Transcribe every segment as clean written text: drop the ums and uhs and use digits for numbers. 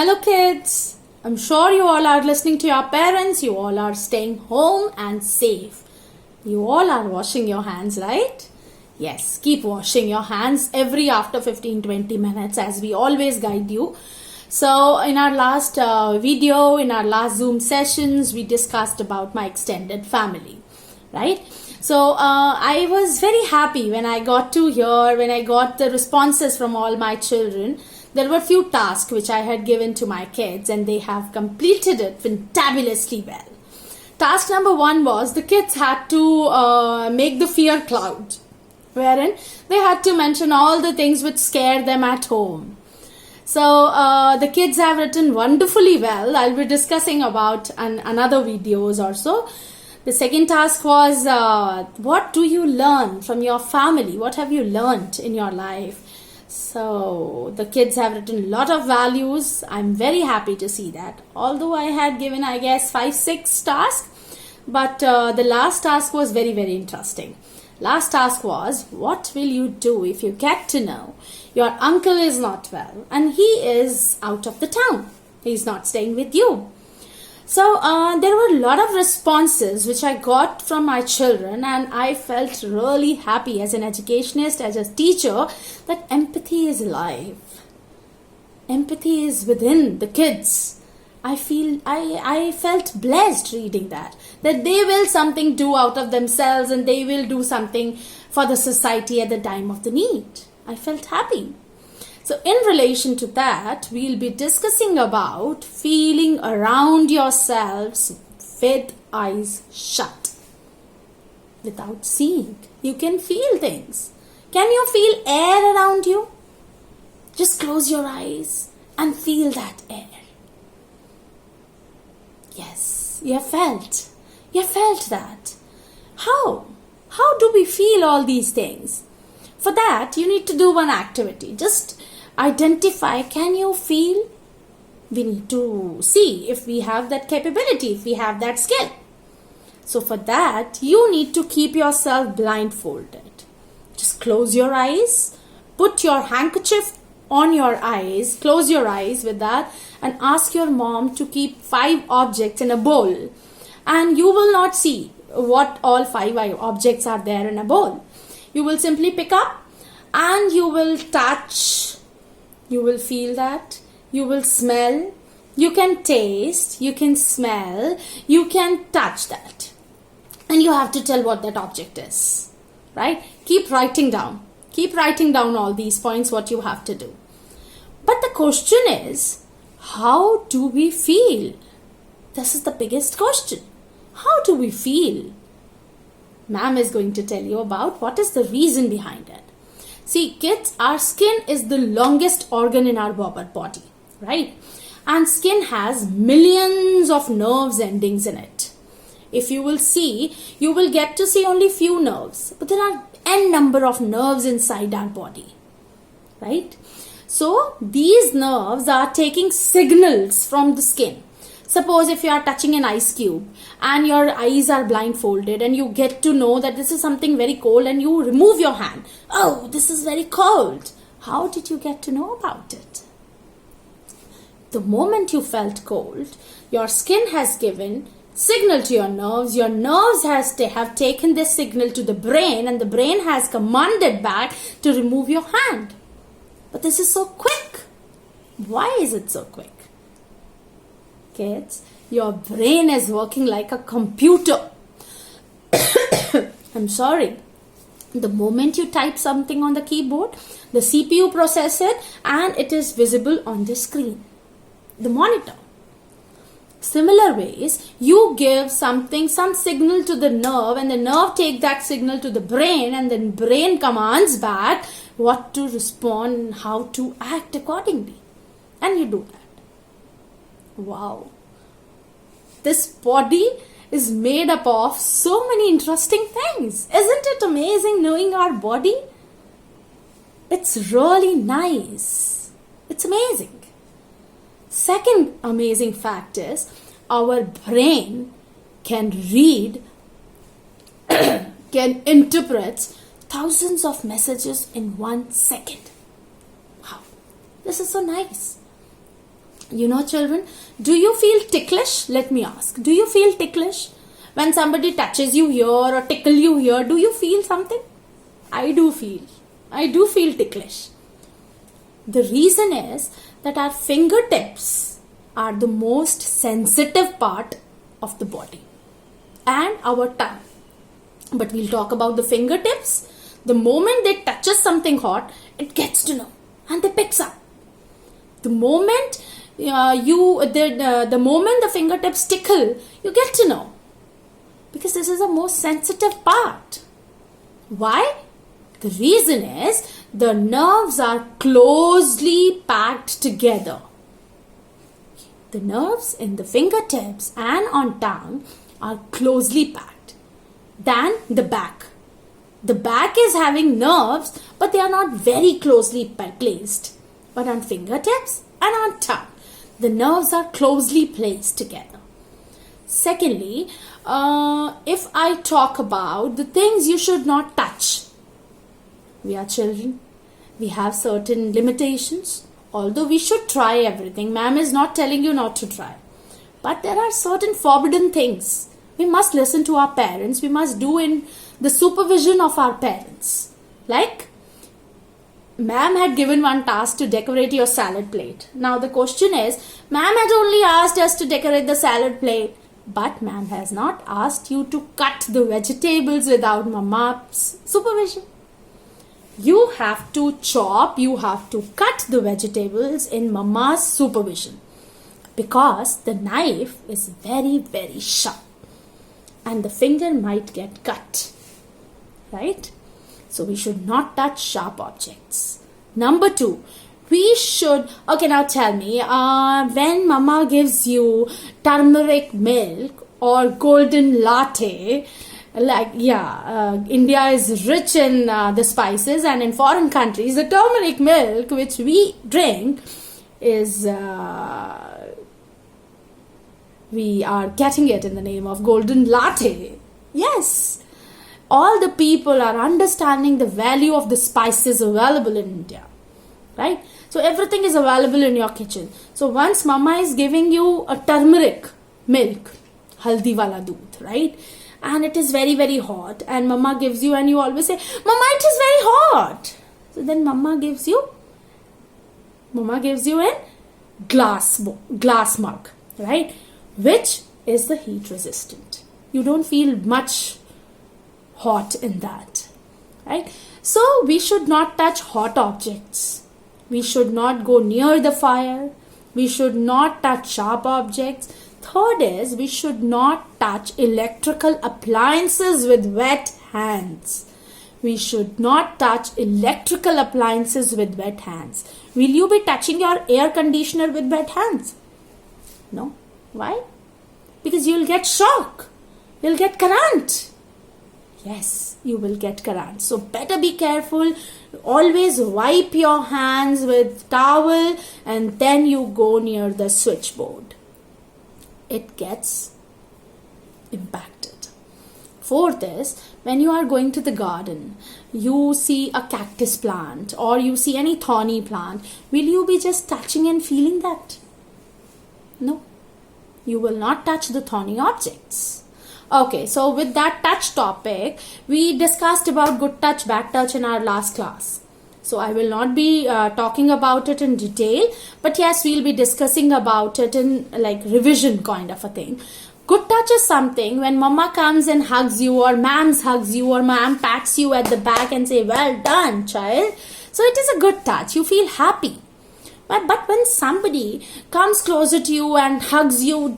Hello kids, I'm sure you all are listening to your parents, you all are staying home and safe. You all are washing your hands, right? Yes, keep washing your hands every after 15-20 minutes as we always guide you. So in our last video, in our last Zoom sessions, we discussed about my extended family, right? So I was very happy when I got the responses from all my children. There were few tasks which I had given to my kids and they have completed it fantabulously well. Task number 1 was the kids had to make the fear cloud, wherein they had to mention all the things which scare them at home. So the kids have written wonderfully well. I'll be discussing about another videos or so. The second task was what do you learn from your family? What have you learned in your life? So the kids have written a lot of values. I'm very happy to see that. Although I had given, I guess, 5-6 tasks, but the last task was very, very interesting. Last task was, what will you do if you get to know your uncle is not well and he is out of the town? He's not staying with you. So there were a lot of responses which I got from my children, and I felt really happy as an educationist, as a teacher, that empathy is alive. Empathy is within the kids. I felt blessed reading that they will something do out of themselves and they will do something for the society at the time of the need. I felt happy. So in relation to that, we'll be discussing about feeling around yourselves with eyes shut. Without seeing, you can feel things. Can you feel air around you? Just close your eyes and feel that air. Yes, you have felt. You have felt that. How? How do we feel all these things? For that, you need to do one activity. Just identify, can you feel? We need to see if we have that capability, if we have that skill. So for that, you need to keep yourself blindfolded. Just close your eyes, put your handkerchief on your eyes, close your eyes with that, and ask your mom to keep 5 objects in a bowl. And you will not see what all 5 objects are there in a bowl. You will simply pick up and you will touch. You will feel that. You will smell. You can taste. You can smell. You can touch that. And you have to tell what that object is. Right? Keep writing down. Keep writing down all these points, what you have to do. But the question is, how do we feel? This is the biggest question. How do we feel? Ma'am is going to tell you about what is the reason behind it. See, kids, our skin is the longest organ in our body, right? And skin has millions of nerves endings in it. If you will see, you will get to see only few nerves, but there are n number of nerves inside our body, right? So these nerves are taking signals from the skin. Suppose if you are touching an ice cube and your eyes are blindfolded and you get to know that this is something very cold and you remove your hand. Oh, this is very cold. How did you get to know about it? The moment you felt cold, your skin has given signal to your nerves. Your nerves have taken this signal to the brain and the brain has commanded back to remove your hand. But this is so quick. Why is it so quick? Kids, your brain is working like a computer. I'm sorry. The moment you type something on the keyboard, the CPU processes it and it is visible on the screen, the monitor. Similar ways, you give some signal to the nerve and the nerve take that signal to the brain and then brain commands back what to respond and how to act accordingly. And you do that. Wow, this body is made up of so many interesting things. Isn't it amazing knowing our body? It's really nice. It's amazing. Second amazing fact is our brain can read, can interpret thousands of messages in 1 second. Wow, this is so nice. You know, children, do you feel ticklish? Let me ask. Do you feel ticklish? When somebody touches you here or tickle you here, do you feel something? I do feel. I do feel ticklish. The reason is that our fingertips are the most sensitive part of the body, and our tongue. But we'll talk about the fingertips. The moment they touches something hot, it gets to know and they picks up. The moment the moment the fingertips tickle, you get to know, because this is the most sensitive part. Why? The reason is the nerves are closely packed together. The nerves in the fingertips and on tongue are closely packed than the back. The back is having nerves, but they are not very closely placed. But on fingertips and on tongue, the nerves are closely placed together. Secondly, if I talk about the things you should not touch, we are children. We have certain limitations. Although we should try everything. Ma'am is not telling you not to try. But there are certain forbidden things. We must listen to our parents. We must do in the supervision of our parents. Like, ma'am had given one task to decorate your salad plate. Now the question is, ma'am had only asked us to decorate the salad plate. But ma'am has not asked you to cut the vegetables without mama's supervision. You have to chop, you have to cut the vegetables in mama's supervision, because the knife is very, very sharp and the finger might get cut, right? So we should not touch sharp objects. Number 2, we should, okay, now tell me, when mama gives you turmeric milk or golden latte, India is rich in the spices, and in foreign countries the turmeric milk which we drink is we are getting it in the name of golden latte. Yes, all the people are understanding the value of the spices available in India, right? So everything is available in your kitchen. So once mama is giving you a turmeric milk, haldi wala doodh, right? And it is very, very hot, and mama gives you, and you always say, mama, it is very hot. So then mama gives you a glass mug, right? Which is the heat resistant. You don't feel much hot in that, right? So we should not touch hot objects. We should not go near the fire. We should not touch sharp objects. Third is, we should not touch electrical appliances with wet hands. We should not touch electrical appliances with wet hands. Will you be touching your air conditioner with wet hands? No. Why? Because you will get shock. You'll get current. Yes, you will get current. So better be careful. Always wipe your hands with towel and then you go near the switchboard. It gets impacted. Fourth is, when you are going to the garden, you see a cactus plant or you see any thorny plant, will you be just touching and feeling that? No, you will not touch the thorny objects. Okay, so with that touch topic, we discussed about good touch, bad touch in our last class. So I will not be talking about it in detail, but yes, we'll be discussing about it in like revision kind of a thing. Good touch is something when mama comes and hugs you, or ma'am's hugs you, or ma'am pats you at the back and say, well done, child. So it is a good touch. You feel happy. But when somebody comes closer to you and hugs you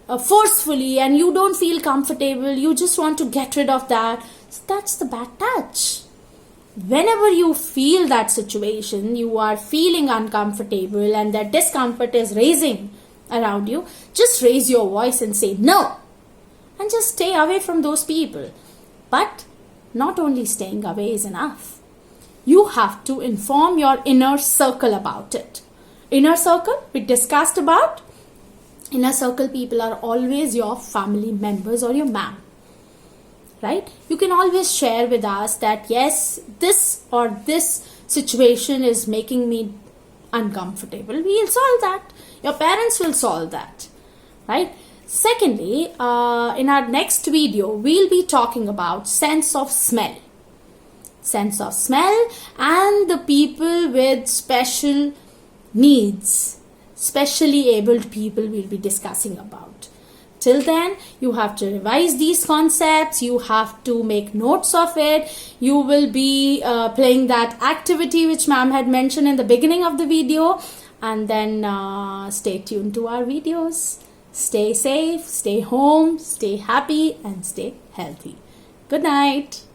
forcefully and you don't feel comfortable, you just want to get rid of that, so that's the bad touch. Whenever you feel that situation, you are feeling uncomfortable and that discomfort is raising around you, just raise your voice and say no, and just stay away from those people. But not only staying away is enough. You have to inform your inner circle about it. Inner circle, we discussed about. Inner circle people are always your family members or your ma'am. Right? You can always share with us that yes, this or this situation is making me uncomfortable. We'll solve that. Your parents will solve that, right? Secondly, in our next video, we'll be talking about sense of smell. Sense of smell and the people with special needs, specially abled people we'll be discussing about. Till then, you have to revise these concepts, you have to make notes of it, you will be playing that activity which ma'am had mentioned in the beginning of the video, and then stay tuned to our videos. Stay safe, stay home, stay happy and stay healthy. Good night.